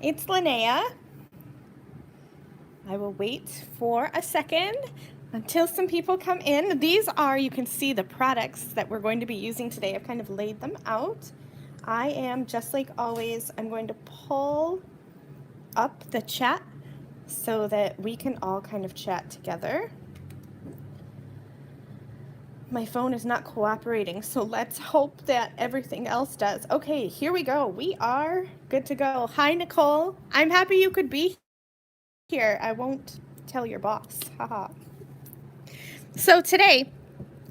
It's Lynnea. I will wait for a second until some people come in. These are, you can see the products that we're going to be using today. I've kind of laid them out. I am, just like always, I'm going to pull up the chat so that we can all kind of chat together. My phone is not cooperating, so let's hope that everything else does. Okay, here we go. We are good to go. Hi, Nicole. I'm happy you could be here. I won't tell your boss. Haha. So today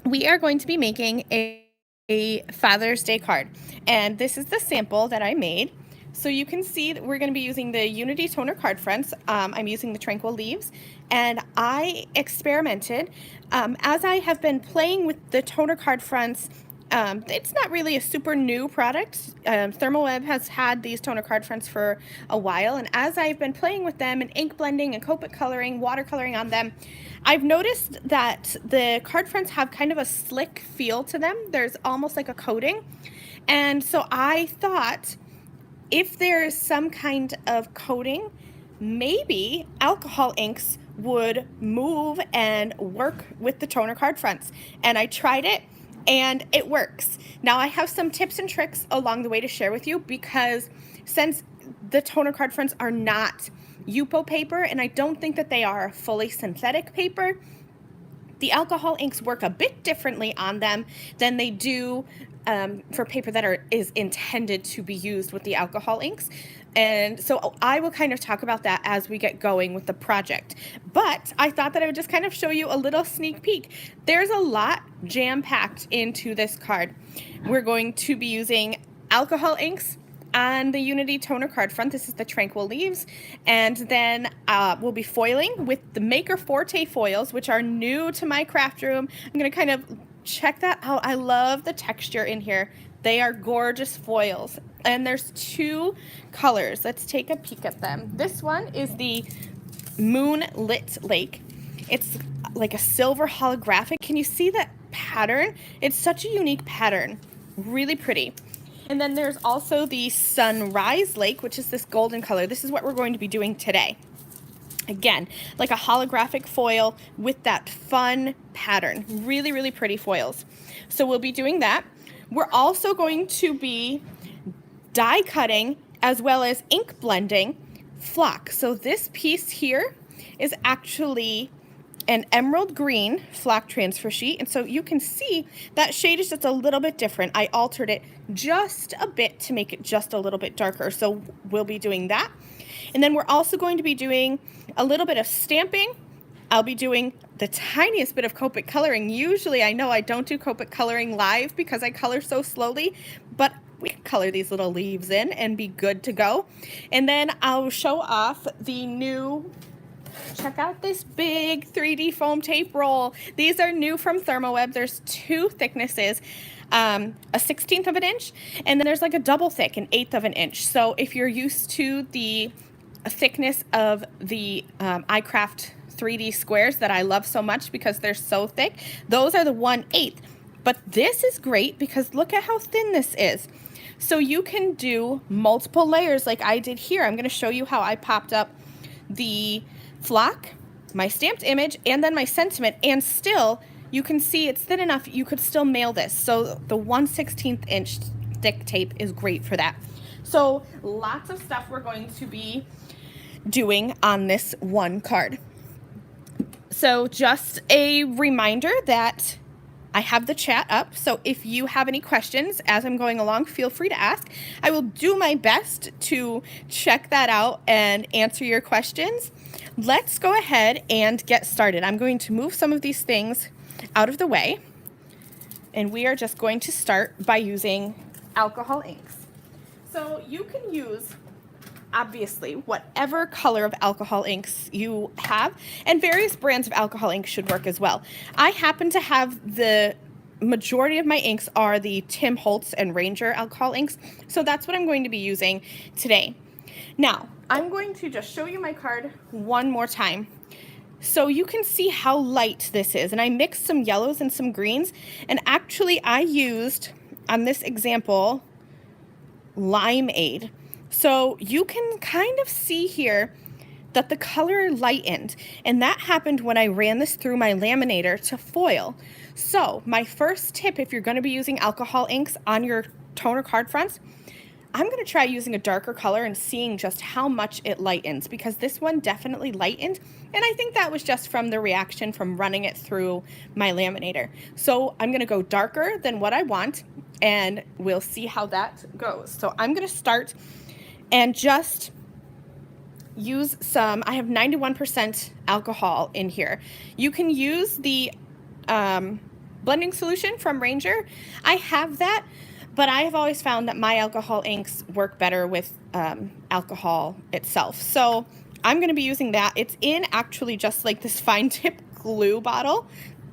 we are going to be making a Father's Day card, and this is the sample that I made. So you can see that we're going to be using the Unity toner card fronts. I'm using the Tranquil leaves, and I experimented as I have been playing with the toner card fronts. It's not really a super new product. ThermOWeb has had these toner card fronts for a while, and as I've been playing with them and ink blending and Copic coloring, watercoloring on them, I've noticed that the card fronts have kind of a slick feel to them. There's almost like a coating. And so I thought, if there's some kind of coating, maybe alcohol inks would move and work with the toner card fronts. And I tried it, and it works. Now I have some tips and tricks along the way to share with you, because since the toner card fronts are not Yupo paper, and I don't think that they are fully synthetic paper, the alcohol inks work a bit differently on them than they do for paper that is intended to be used with the alcohol inks. And so I will kind of talk about that as we get going with the project. But I thought that I would just kind of show you a little sneak peek. There's a lot jam-packed into this card. We're going to be using alcohol inks on the Unity toner card front. This is the Tranquil leaves, and then we'll be foiling with the Maker Forte foils, which are new to my craft room. I'm gonna kind of check that out. I love the texture in here. They are gorgeous foils, and there's two colors. Let's take a peek at them. This one is the Moonlit Lake. It's like a silver holographic. Can you see that pattern? It's such a unique pattern, really pretty. And then there's also the Sunrise Lake, which is this golden color. This is what we're going to be doing today. Again, like a holographic foil with that fun pattern. Really, really pretty foils. So we'll be doing that. We're also going to be die cutting as well as ink blending flock. So this piece here is actually an emerald green flock transfer sheet, and so you can see that shade is just a little bit different. I altered it just a bit to make it just a little bit darker, so we'll be doing that. And then we're also going to be doing a little bit of stamping. I'll be doing the tiniest bit of Copic coloring. Usually, I know I don't do Copic coloring live because I color so slowly, but we can color these little leaves in and be good to go. And then I'll show off the new, check out this big 3D foam tape roll. These are new from ThermOWeb. There's two thicknesses, a 1/16 of an inch, and then there's like a double thick, an 1/8 of an inch. So if you're used to the thickness of the iCraft 3D squares that I love so much because they're so thick, those are the 1/8. But this is great because look at how thin this is. So you can do multiple layers like I did here. I'm going to show you how I popped up the flock, my stamped image, and then my sentiment, and still you can see it's thin enough you could still mail this. So the 1/16 inch thick tape is great for that. So lots of stuff we're going to be doing on this one card. So just a reminder that I have the chat up, so if you have any questions as I'm going along, feel free to ask. I will do my best to check that out and answer your questions. Let's go ahead and get started. I'm going to move some of these things out of the way, and we are just going to start by using alcohol inks. So you can use, obviously, whatever color of alcohol inks you have, and various brands of alcohol ink should work as well. I happen to have the majority of my inks are the Tim Holtz and Ranger alcohol inks, so that's what I'm going to be using today. Now, I'm going to just show you my card one more time so you can see how light this is. And I mixed some yellows and some greens, and actually I used, on this example, Limeade. So you can kind of see here that the color lightened, and that happened when I ran this through my laminator to foil. So my first tip, if you're going to be using alcohol inks on your toner card fronts, I'm going to try using a darker color and seeing just how much it lightens, because this one definitely lightened, and I think that was just from the reaction from running it through my laminator. So I'm going to go darker than what I want, and we'll see how that goes. So I'm going to start and just use some, I have 91% alcohol in here. You can use the blending solution from Ranger. I have that, but I have always found that my alcohol inks work better with alcohol itself. So I'm going to be using that. It's in actually just like this fine tip glue bottle.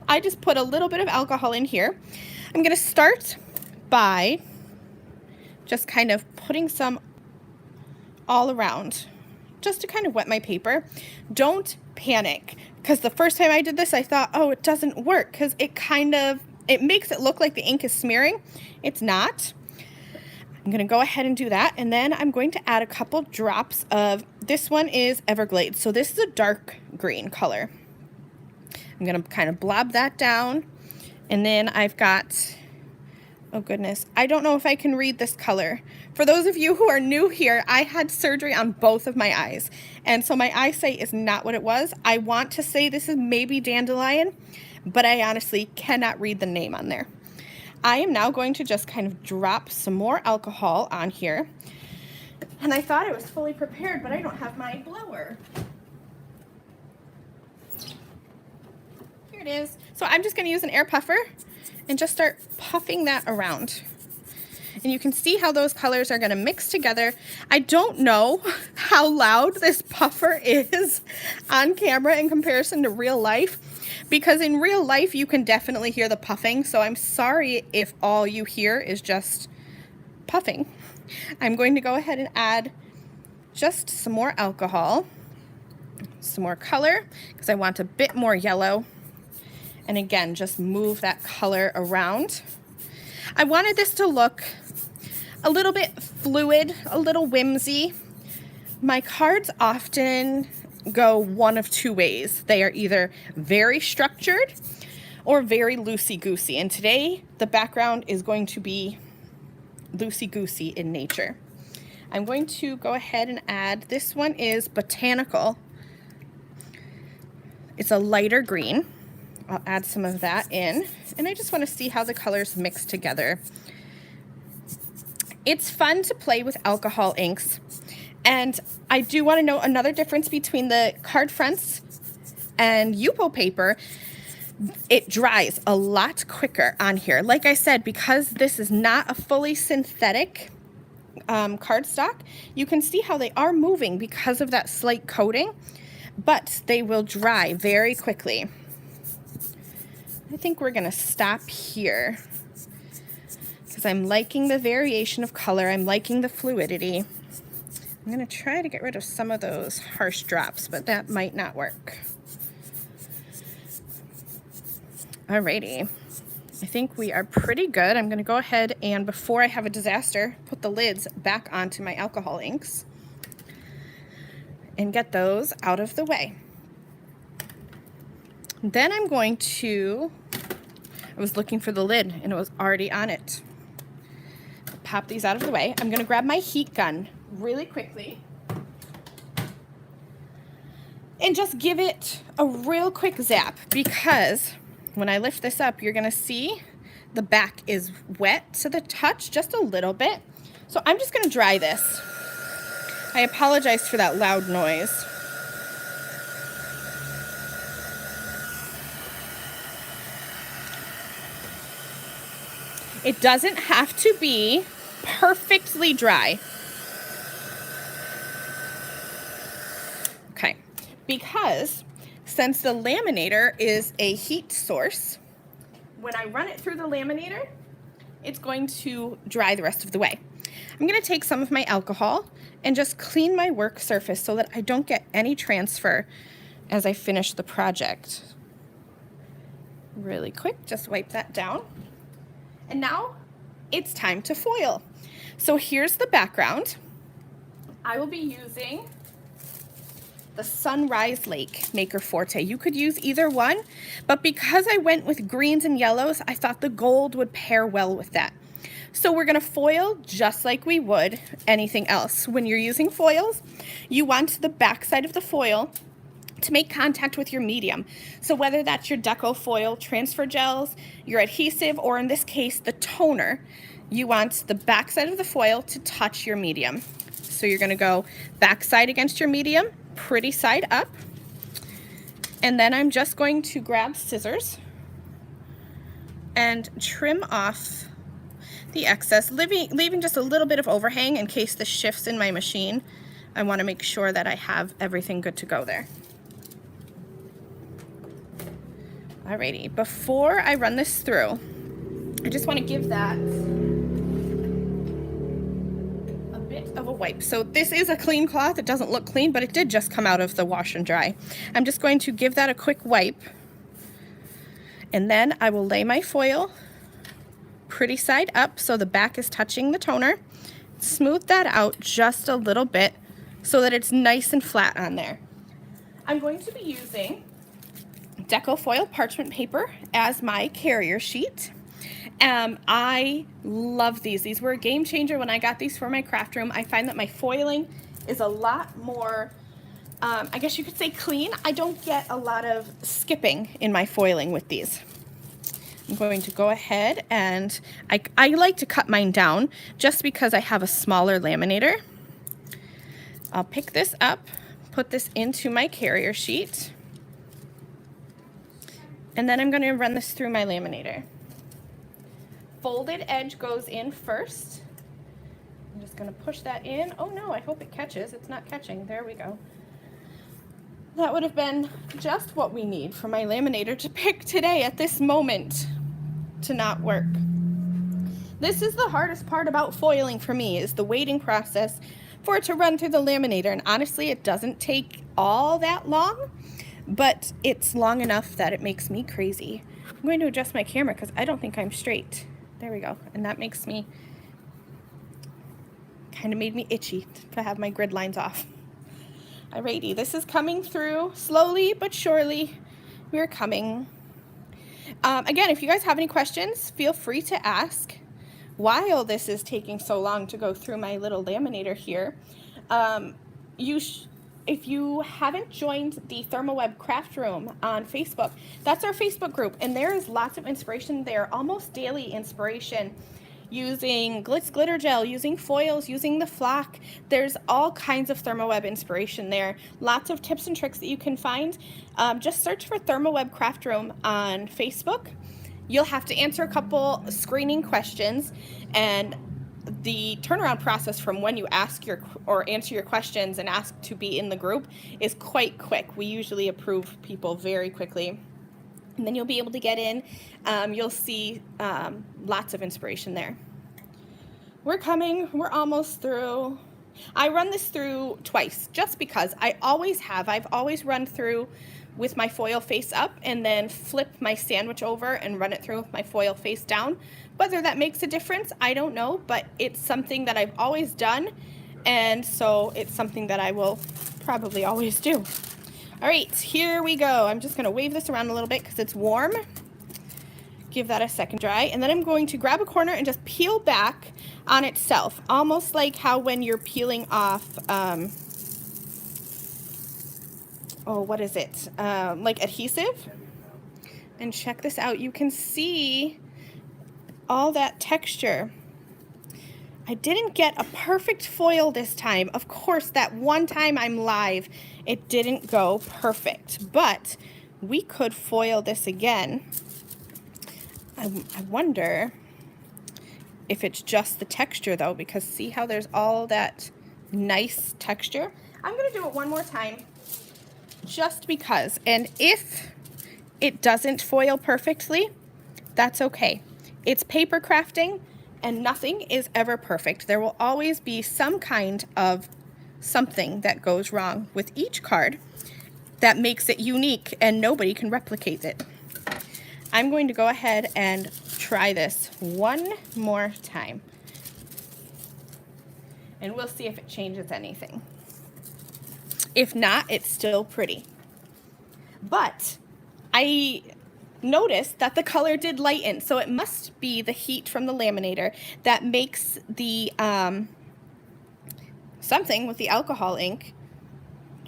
I just put a little bit of alcohol in here. I'm going to start by just kind of putting some all around, just to kind of wet my paper. Don't panic, because the first time I did this I thought, oh, it doesn't work, because it makes it look like the ink is smearing. It's not. I'm going to go ahead and do that, and then I'm going to add a couple drops of, this one is Everglades, so this is a dark green color. I'm going to kind of blob that down, and then I've got, oh goodness, I don't know if I can read this color. For those of you who are new here, I had surgery on both of my eyes, and so my eyesight is not what it was. I want to say this is maybe dandelion, but I honestly cannot read the name on there. I am now going to just kind of drop some more alcohol on here, and I thought I was fully prepared, but I don't have my blower. Here it is. So I'm just going to use an air puffer and just start puffing that around. And you can see how those colors are going to mix together. I don't know how loud this puffer is on camera in comparison to real life, because in real life you can definitely hear the puffing, so I'm sorry if all you hear is just puffing. I'm going to go ahead and add just some more alcohol, some more color, because I want a bit more yellow. And again, just move that color around. I wanted this to look a little bit fluid, a little whimsy. My cards often go one of two ways. They are either very structured or very loosey-goosey. And today, the background is going to be loosey-goosey in nature. I'm going to go ahead and add, this one is Botanical. It's a lighter green. I'll add some of that in, and I just want to see how the colors mix together. It's fun to play with alcohol inks, and I do want to know another difference between the card fronts and Yupo paper. It dries a lot quicker on here. Like I said, because this is not a fully synthetic cardstock, you can see how they are moving because of that slight coating, but they will dry very quickly. I think we're going to stop here because I'm liking the variation of color. I'm liking the fluidity. I'm going to try to get rid of some of those harsh drops, but that might not work. Alrighty. I think we are pretty good. I'm going to go ahead and, before I have a disaster, put the lids back onto my alcohol inks and get those out of the way. Then I'm going to, I was looking for the lid and it was already on it. Pop these out of the way. I'm going to grab my heat gun really quickly and just give it a real quick zap, because when I lift this up, you're going to see the back is wet to the touch, just a little bit. So I'm just going to dry this. I apologize for that loud noise. It doesn't have to be perfectly dry. Okay, because since the laminator is a heat source, when I run it through the laminator, it's going to dry the rest of the way. I'm going to take some of my alcohol and just clean my work surface so that I don't get any transfer as I finish the project. Really quick, just wipe that down. And now it's time to foil. So here's the background. I will be using the Sunrise Lake Maker Forte. You could use either one, but because I went with greens and yellows, I thought the gold would pair well with that. So we're gonna foil just like we would anything else. When you're using foils, you want the back side of the foil to make contact with your medium. So whether that's your deco foil, transfer gels, your adhesive, or in this case, the toner, you want the back side of the foil to touch your medium. So you're gonna go back side against your medium, pretty side up. And then I'm just going to grab scissors and trim off the excess, leaving just a little bit of overhang in case this shifts in my machine. I wanna make sure that I have everything good to go there. Alrighty, before I run this through, I just want to give that a bit of a wipe. So this is a clean cloth. It doesn't look clean, but it did just come out of the wash and dry. I'm just going to give that a quick wipe, and then I will lay my foil pretty side up so the back is touching the toner. Smooth that out just a little bit so that it's nice and flat on there. I'm going to be using deco foil parchment paper as my carrier sheet. I love these. These were a game changer when I got these for my craft room. I find that my foiling is a lot more, I guess you could say clean. I don't get a lot of skipping in my foiling with these. I'm going to go ahead and I like to cut mine down just because I have a smaller laminator. I'll pick this up, put this into my carrier sheet, and then I'm going to run this through my laminator. Folded edge goes in first. I'm just going to push that in. Oh no, I hope it catches. It's not catching. There we go. That would have been just what we need for my laminator to pick today at this moment to not work. This is the hardest part about foiling for me, is the waiting process for it to run through the laminator. And honestly, it doesn't take all that long, but it's long enough that it makes me crazy. I'm going to adjust my camera because I don't think I'm straight. There we go. And that makes me, kind of made me itchy to have my grid lines off. Alrighty, this is coming through slowly but surely. We're coming. Again, if you guys have any questions, feel free to ask. While this is taking so long to go through my little laminator here, if you haven't joined the ThermOWeb craft room on Facebook, that's our Facebook group, and there is lots of inspiration there, almost daily inspiration, using glitz glitter gel, using foils, using the flock. There's all kinds of ThermOWeb inspiration there. Lots of tips and tricks that you can find. Just search for ThermOWeb craft room on Facebook. You'll have to answer a couple screening questions, and the turnaround process from when you ask or answer your questions and ask to be in the group is quite quick. We usually approve people very quickly, and then you'll be able to get in. You'll see lots of inspiration there. We're coming. We're almost through. I run this through twice just because I always have. I've always run through with my foil face up and then flip my sandwich over and run it through with my foil face down. Whether that makes a difference, I don't know, but it's something that I've always done, and so it's something that I will probably always do. All right, here we go. I'm just gonna wave this around a little bit because it's warm. Give that a second dry, and then I'm going to grab a corner and just peel back on itself, almost like how when you're peeling off, what is it? Like adhesive. And check this out. You can see all that texture. I didn't get a perfect foil this time. Of course, that one time I'm live, it didn't go perfect, but we could foil this again. I wonder if it's just the texture though, because see how there's all that nice texture? I'm gonna do it one more time just because, and if it doesn't foil perfectly, that's okay. It's paper crafting, and nothing is ever perfect. There will always be some kind of something that goes wrong with each card that makes it unique and nobody can replicate it. I'm going to go ahead and try this one more time. and we'll see if it changes anything. If not, it's still pretty. But I noticed that the color did lighten, so it must be the heat from the laminator that makes the something with the alcohol ink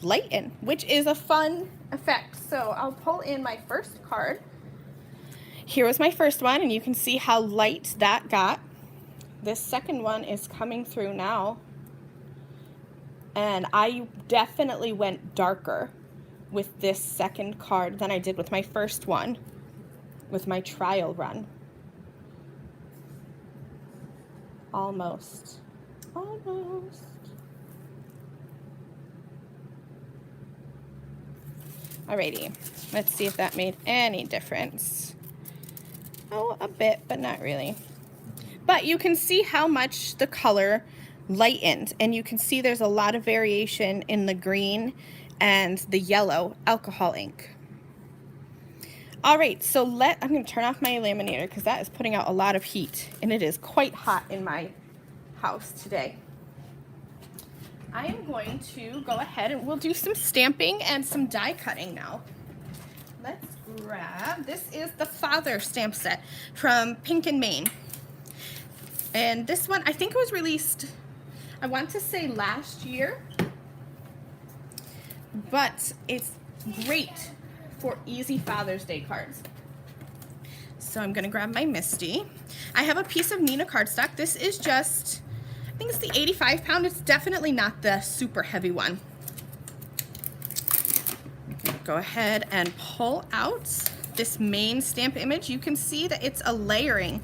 lighten, which is a fun effect. So I'll pull in my first card. Here was my first one, and you can see how light that got. This second one is coming through now, and I definitely went darker with this second card than I did with my first one, with my trial run. Almost. Almost. Alrighty, let's see if that made any difference. Oh, a bit, but not really. But you can see how much the color lightened, and you can see there's a lot of variation in the green and the yellow alcohol ink. All right, so I'm going to turn off my laminator because that is putting out a lot of heat, and it is quite hot in my house today. I am going to go ahead and we'll do some stamping and some die cutting now. Let's grab, this is the Father stamp set from Pink and Maine. And this one, I think it was released, I want to say last year, but it's great for easy Father's Day cards. So I'm gonna grab my Misty. I have a piece of Neenah cardstock. This is just, I think it's the 85 pound. It's definitely not the super heavy one. Go ahead and pull out this main stamp image. You can see that it's a layering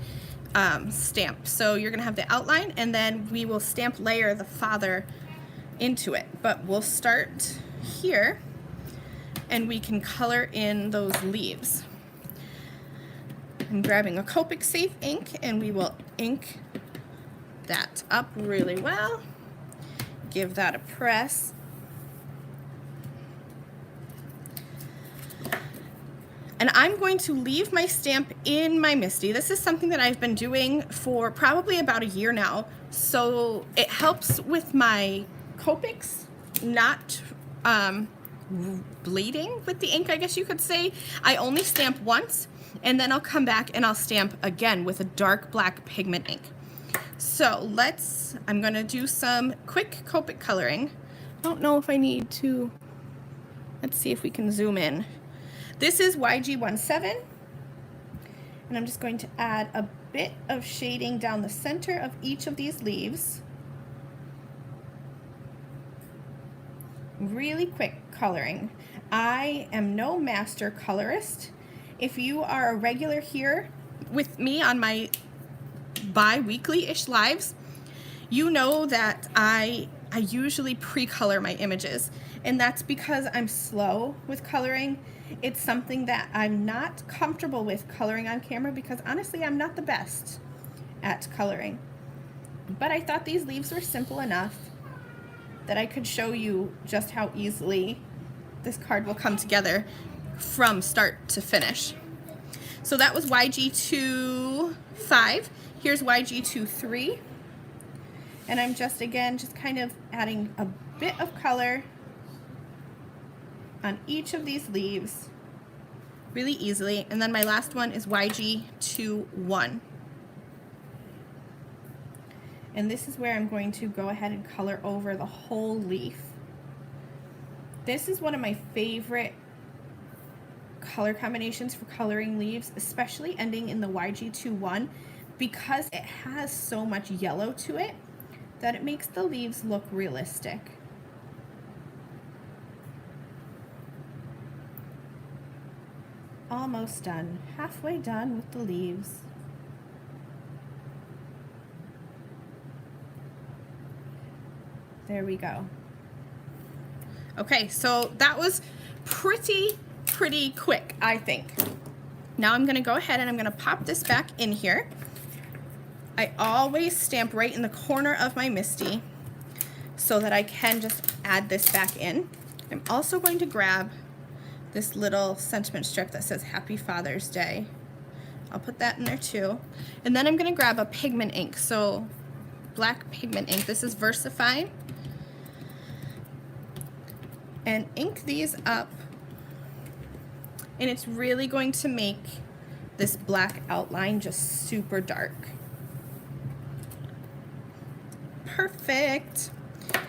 stamp. So you're gonna have the outline, and then we will stamp layer the Father into it. But we'll start here, and we can color in those leaves. I'm grabbing a Copic Safe ink, and we will ink that up really well. Give that a press. And I'm going to leave my stamp in my Misty. This is something that I've been doing for probably about a year now. So it helps with my Copics not bleeding with the ink, I guess you could say. I only stamp once, and then I'll come back and I'll stamp again with a dark black pigment ink. So I'm gonna do some quick Copic coloring. I don't know if I need to, let's see if we can zoom in. This is YG17, and I'm just going to add a bit of shading down the center of each of these leaves. Really quick coloring. I am no master colorist. If you are a regular here with me on my bi-weekly-ish lives, you know that I usually pre-color my images, and that's because I'm slow with coloring. It's something that I'm not comfortable with coloring on camera because honestly I'm not the best at coloring. But I thought these leaves were simple enough that I could show you just how easily this card will come together from start to finish. So that was YG25. Here's YG23. And I'm just kind of adding a bit of color on each of these leaves really easily. And then my last one is YG21. And this is where I'm going to go ahead and color over the whole leaf. This is one of my favorite color combinations for coloring leaves, especially ending in the YG21, because it has so much yellow to it that it makes the leaves look realistic. Almost done, halfway done with the leaves. There we go. Okay, so that was pretty quick, I think. Now I'm gonna go ahead and I'm gonna pop this back in here. I always stamp right in the corner of my Misty so that I can just add this back in. I'm also going to grab this little sentiment strip that says Happy Father's Day. I'll put that in there too. And then I'm gonna grab a pigment ink. So black pigment ink. This is Versify. And ink these up, and it's really going to make this black outline just super dark. Perfect.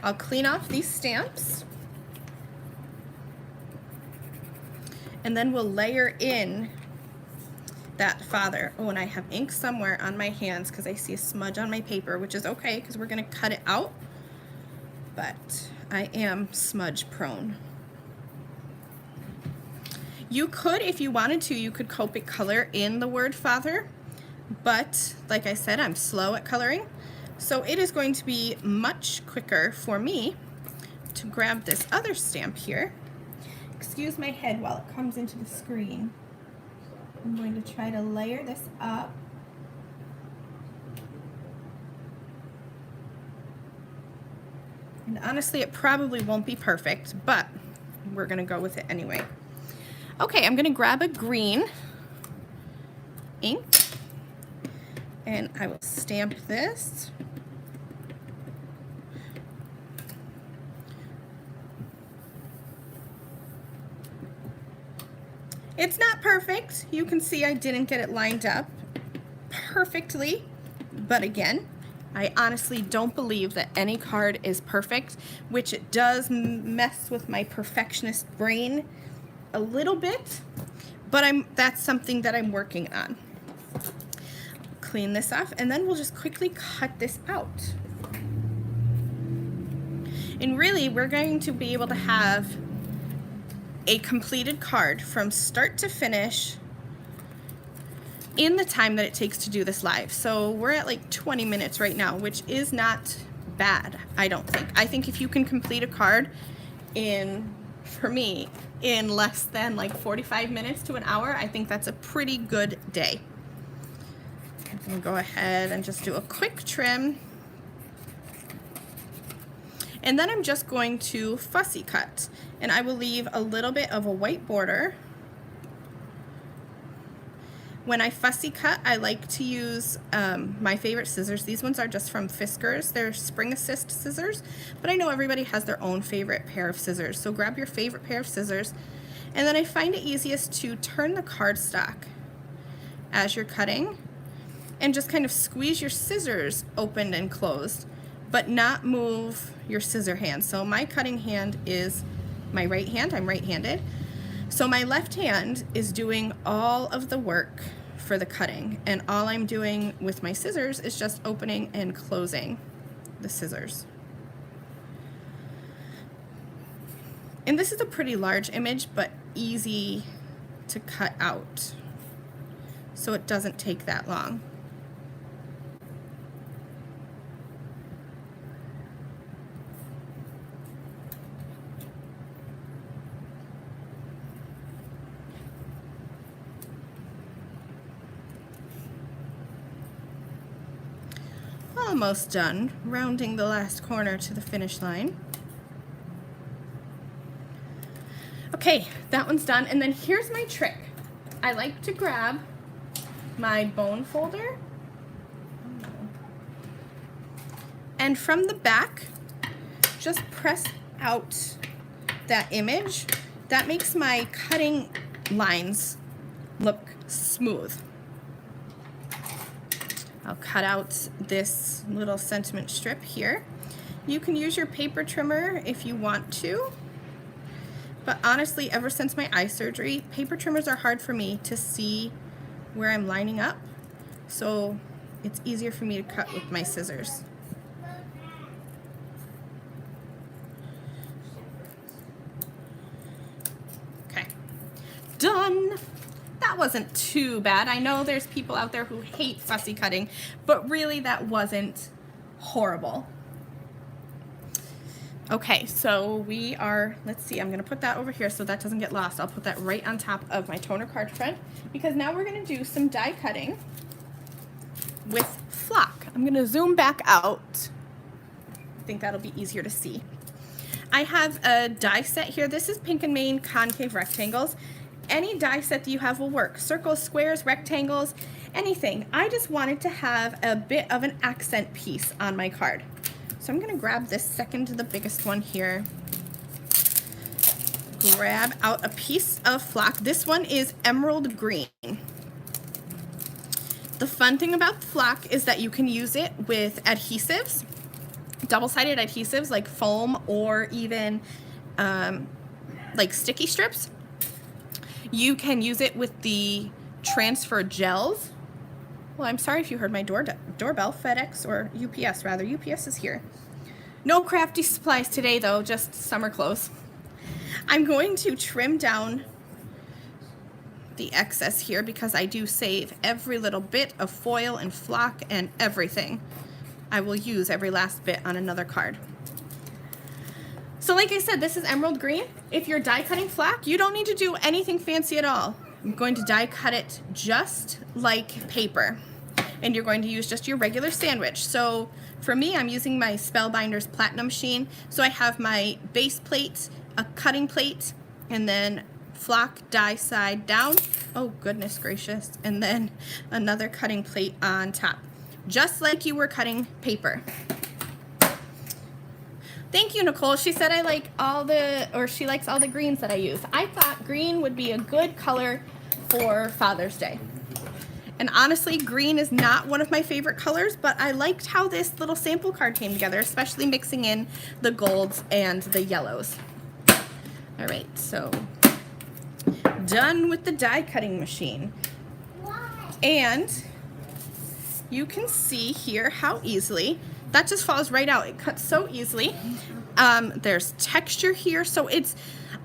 I'll clean off these stamps, and then we'll layer in that father. Oh, and I have ink somewhere on my hands because I see a smudge on my paper, which is okay because we're going to cut it out, but I am smudge prone. You could, if you wanted to, you could Copic color in the word father, but like I said, I'm slow at coloring, so it is going to be much quicker for me to grab this other stamp here. Excuse my head while it comes into the screen. I'm going to try to layer this up. And honestly, it probably won't be perfect, but we're gonna go with it anyway. Okay, I'm gonna grab a green ink, and I will stamp this. It's not perfect. You can see I didn't get it lined up perfectly, but again, I honestly don't believe that any card is perfect, which it does mess with my perfectionist brain a little bit, but that's something that I'm working on. Clean this off, and then we'll just quickly cut this out. And really, we're going to be able to have a completed card from start to finish in the time that it takes to do this live. So we're at like 20 minutes right now, which is not bad, I don't think. I think if you can complete a card in, for me, in less than like 45 minutes to an hour, I think that's a pretty good day. I'm gonna go ahead and just do a quick trim. And then I'm just going to fussy cut, and I will leave a little bit of a white border. When I fussy cut, I like to use my favorite scissors. These ones are just from Fiskars. They're spring assist scissors, but I know everybody has their own favorite pair of scissors. So grab your favorite pair of scissors, and then I find it easiest to turn the cardstock as you're cutting and just kind of squeeze your scissors open and closed, but not move your scissor hand. So my cutting hand is my right hand. I'm right-handed. So my left hand is doing all of the work for the cutting, and all I'm doing with my scissors is just opening and closing the scissors. And this is a pretty large image, but easy to cut out, so it doesn't take that long. Almost done, rounding the last corner to the finish line. Okay, that one's done, and then here's my trick. I like to grab my bone folder, and from the back, just press out that image. That makes my cutting lines look smooth. I'll cut out this little sentiment strip here. You can use your paper trimmer if you want to, but honestly, ever since my eye surgery, paper trimmers are hard for me to see where I'm lining up, so it's easier for me to cut with my scissors. Okay, done. That wasn't too bad. I know there's people out there who hate fussy cutting, but really that wasn't horrible. Okay, so we are, let's see, I'm gonna put that over here so that doesn't get lost. I'll put that right on top of my toner card front, because now we're gonna do some die cutting with flock. I'm gonna zoom back out. I think that'll be easier to see. I have a die set here. This is Pink & Main concave rectangles. Any die set that you have will work. Circles, squares, rectangles, anything. I just wanted to have a bit of an accent piece on my card. So I'm gonna grab this second to the biggest one here. Grab out a piece of flock. This one is emerald green. The fun thing about flock is that you can use it with adhesives, double-sided adhesives like foam or even like sticky strips. You can use it with the transfer gels. Well, I'm sorry if you heard my doorbell. FedEx or UPS rather. UPS is here. No crafty supplies today though, just summer clothes. I'm going to trim down the excess here because I do save every little bit of foil and flock and everything. I will use every last bit on another card. So like I said, this is emerald green. If you're die cutting flock, you don't need to do anything fancy at all. I'm going to die cut it just like paper. And you're going to use just your regular sandwich. So for me, I'm using my Spellbinders Platinum machine. So I have my base plate, a cutting plate, and then flock die side down. Oh goodness gracious. And then another cutting plate on top. Just like you were cutting paper. Thank you, Nicole. She said I like all the, or she likes all the greens that I use. I thought green would be a good color for Father's Day. And honestly, green is not one of my favorite colors, but I liked how this little sample card came together, especially mixing in the golds and the yellows. All right, so done with the die cutting machine. And you can see here how easily that just falls right out. It cuts so easily. There's texture here, so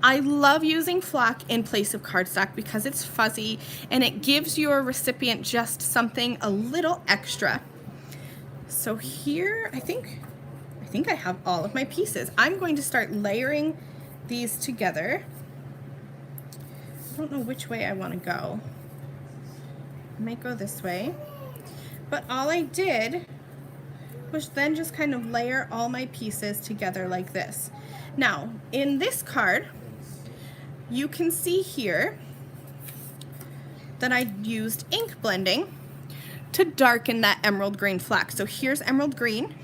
I love using flock in place of cardstock because it's fuzzy and it gives your recipient just something a little extra. So here, I think I have all of my pieces. I'm going to start layering these together. I don't know which way I want to go. I might go this way. But all I did was then just kind of layer all my pieces together like this. Now, in this card, you can see here that I used ink blending to darken that emerald green flock. So here's emerald green,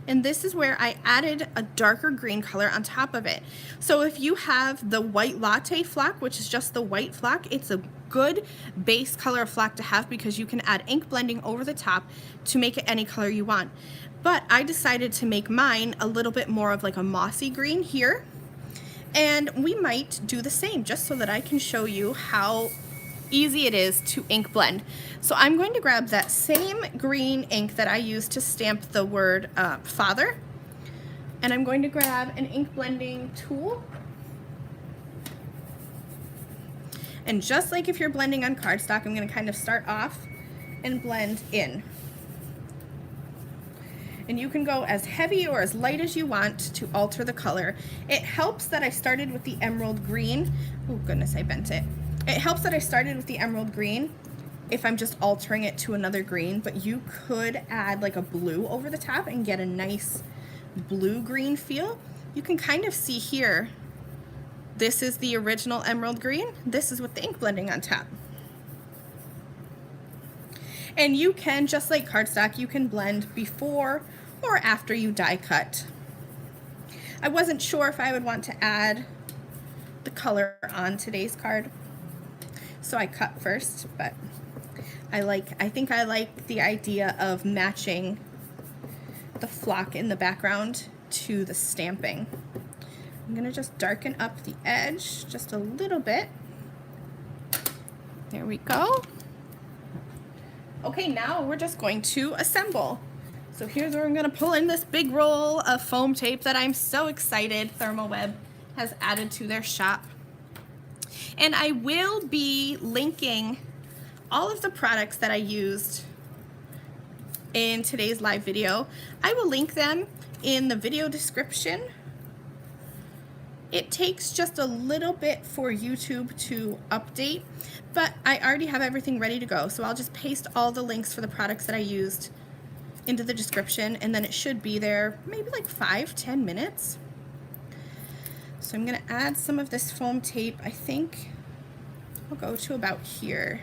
and this is where I added a darker green color on top of it. So if you have the white latte flock, which is just the white flock, it's a good base color of flock to have because you can add ink blending over the top to make it any color you want. But I decided to make mine a little bit more of like a mossy green here. And we might do the same just so that I can show you how easy it is to ink blend. So I'm going to grab that same green ink that I used to stamp the word father. And I'm going to grab an ink blending tool. And just like if you're blending on cardstock, I'm going to kind of start off and blend in. And you can go as heavy or as light as you want to alter the color. It helps that I started with the emerald green. Oh goodness, I bent it. It helps that I started with the emerald green if I'm just altering it to another green, but you could add like a blue over the top and get a nice blue-green feel. You can kind of see here, this is the original emerald green. This is with the ink blending on top. And you can, just like cardstock, you can blend before or after you die cut. I wasn't sure if I would want to add the color on today's card, so I cut first, but I think I like the idea of matching the flock in the background to the stamping. I'm gonna just darken up the edge just a little bit. There we go. Okay, now we're just going to assemble. So here's where I'm gonna pull in this big roll of foam tape that I'm so excited ThermOWeb has added to their shop. And I will be linking all of the products that I used in today's live video. I will link them in the video description. It takes just a little bit for YouTube to update, but I already have everything ready to go. So I'll just paste all the links for the products that I used into the description, and then it should be there maybe like 5-10 minutes. So I'm gonna add some of this foam tape. I think I'll go to about here.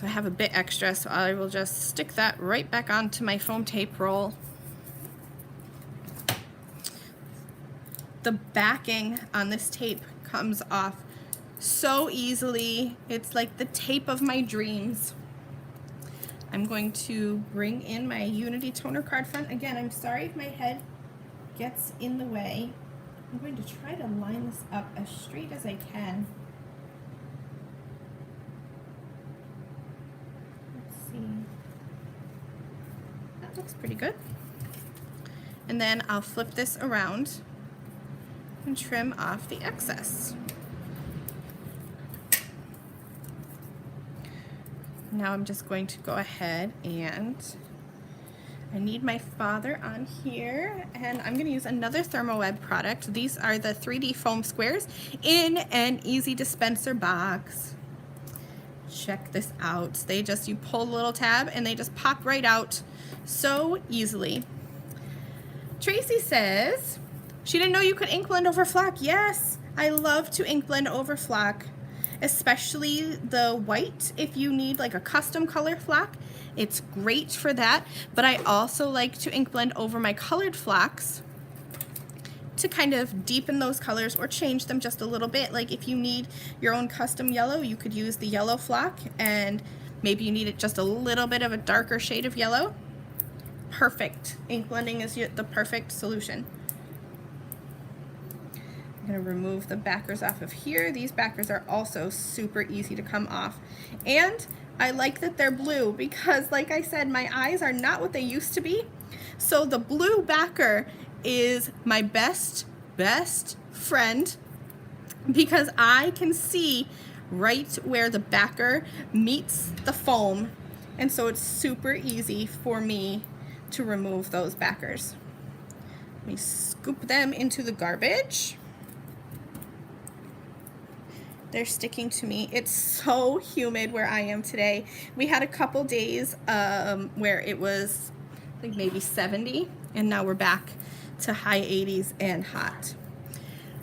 So I have a bit extra, so I will just stick that right back onto my foam tape roll. The backing on this tape comes off so easily. It's like the tape of my dreams. I'm going to bring in my Unity toner card front. Again, I'm sorry if my head gets in the way. I'm going to try to line this up as straight as I can. Let's see. That looks pretty good. And then I'll flip this around and trim off the excess. Now I'm just going to go ahead and I need my father on here, and I'm going to use another ThermOWeb product. These are the 3D foam squares in an easy dispenser box. Check this out. You pull the little tab and they just pop right out so easily. Tracy says she didn't know you could ink blend over flock. Yes, I love to ink blend over flock, especially the white. If you need like a custom color flock, it's great for that. But I also like to ink blend over my colored flocks to kind of deepen those colors or change them just a little bit. Like if you need your own custom yellow, you could use the yellow flock, and maybe you need it just a little bit of a darker shade of yellow. Perfect. Ink blending is the perfect solution. I'm going to remove the backers off of here. These backers are also super easy to come off. And I like that they're blue because, like I said, my eyes are not what they used to be. So the blue backer is my best friend because I can see right where the backer meets the foam. And so it's super easy for me to remove those backers. Let me scoop them into the garbage. They're sticking to me. It's so humid where I am today. We had a couple days where it was like maybe 70, and now we're back to high 80s and hot.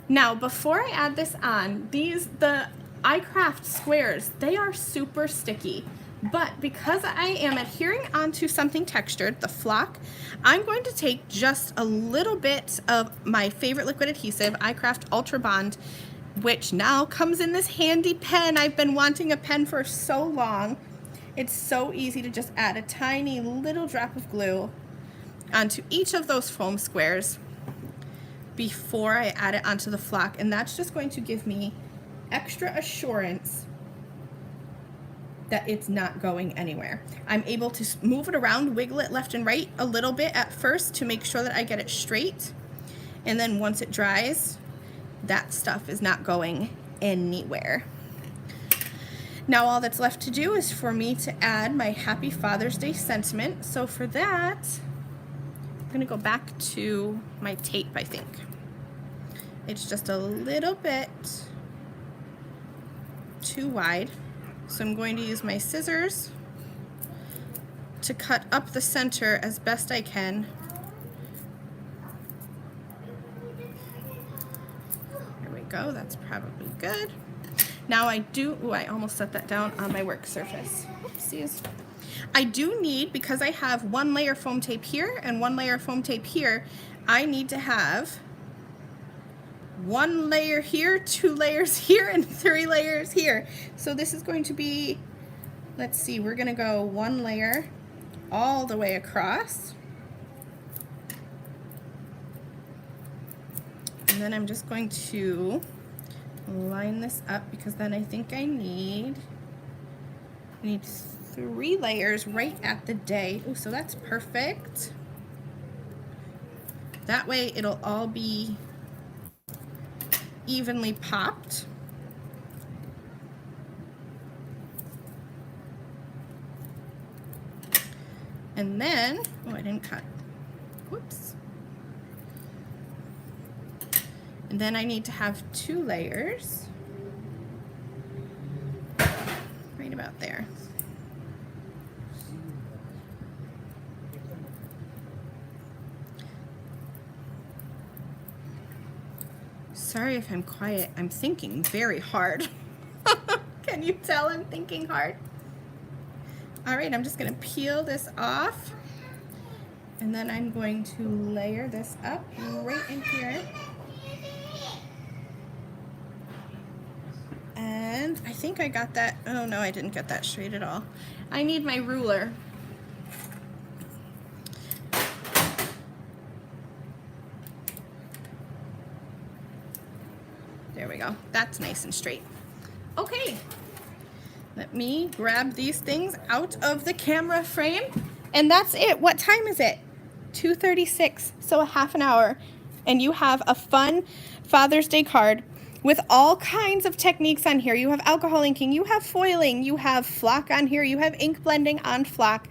Now, before I add this on, the iCraft squares, they are super sticky. But because I am adhering onto something textured, the flock, I'm going to take just a little bit of my favorite liquid adhesive, iCraft Ultra Bond, which now comes in this handy pen. I've been wanting a pen for so long. It's so easy to just add a tiny little drop of glue onto each of those foam squares before I add it onto the flock, and that's just going to give me extra assurance that it's not going anywhere. I'm able to move it around, wiggle it left and right a little bit at first to make sure that I get it straight, and then once it dries, that stuff is not going anywhere. Now all that's left to do is for me to add my Happy Father's Day sentiment. So for that, I'm gonna go back to my tape, I think. It's just a little bit too wide. So I'm going to use my scissors to cut up the center as best I can. Go, that's probably good. Now I almost set that down on my work surface. Oopsies. I do need, because I have one layer foam tape here and one layer foam tape here, I need to have one layer here, 2 layers here, and 3 layers here. So this is going to be, let's see, we're gonna go 1 layer all the way across. And then I'm just going to line this up because then I think I need 3 layers right at the day. Oh, so that's perfect. That way it'll all be evenly popped. And then, oh, I didn't cut. Whoops. And then I need to have 2 layers right about there. Sorry if I'm quiet. I'm thinking very hard. Can you tell I'm thinking hard? All right, I'm just gonna peel this off, and then I'm going to layer this up right in here. And I think I got that. Oh no, I didn't get that straight at all. I need my ruler. There we go. That's nice and straight. Okay, let me grab these things out of the camera frame. And that's it. What time is it? 2:36, so a half an hour. And you have a fun Father's Day card with all kinds of techniques on here. You have alcohol inking, you have foiling, you have flock on here, you have ink blending on flock.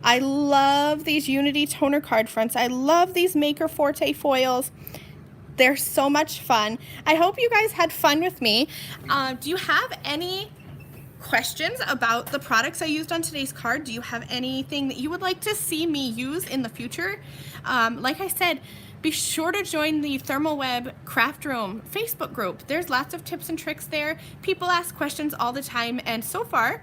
I love these Unity toner card fronts. I love these Maker Forte foils. They're so much fun. I hope you guys had fun with me. Do you have any questions about the products I used on today's card? Do you have anything that you would like to see me use in the future? Like I said, be sure to join the ThermOWeb Craft Room Facebook group. There's lots of tips and tricks there. People ask questions all the time, and so far,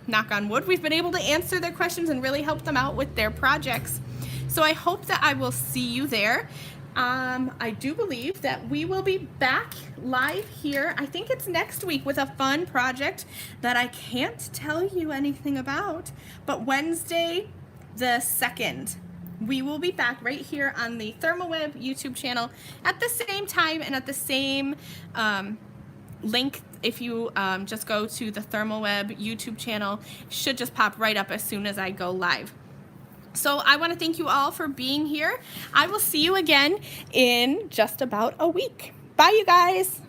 knock on wood, we've been able to answer their questions and really help them out with their projects. So I hope that I will see you there. I do believe that we will be back live here. I think it's next week with a fun project that I can't tell you anything about, but Wednesday the 2nd, we will be back right here on the ThermOWeb YouTube channel at the same time and at the same link. If you just go to the ThermOWeb YouTube channel, it should just pop right up as soon as I go live. So I want to thank you all for being here. I will see you again in just about a week. Bye, you guys.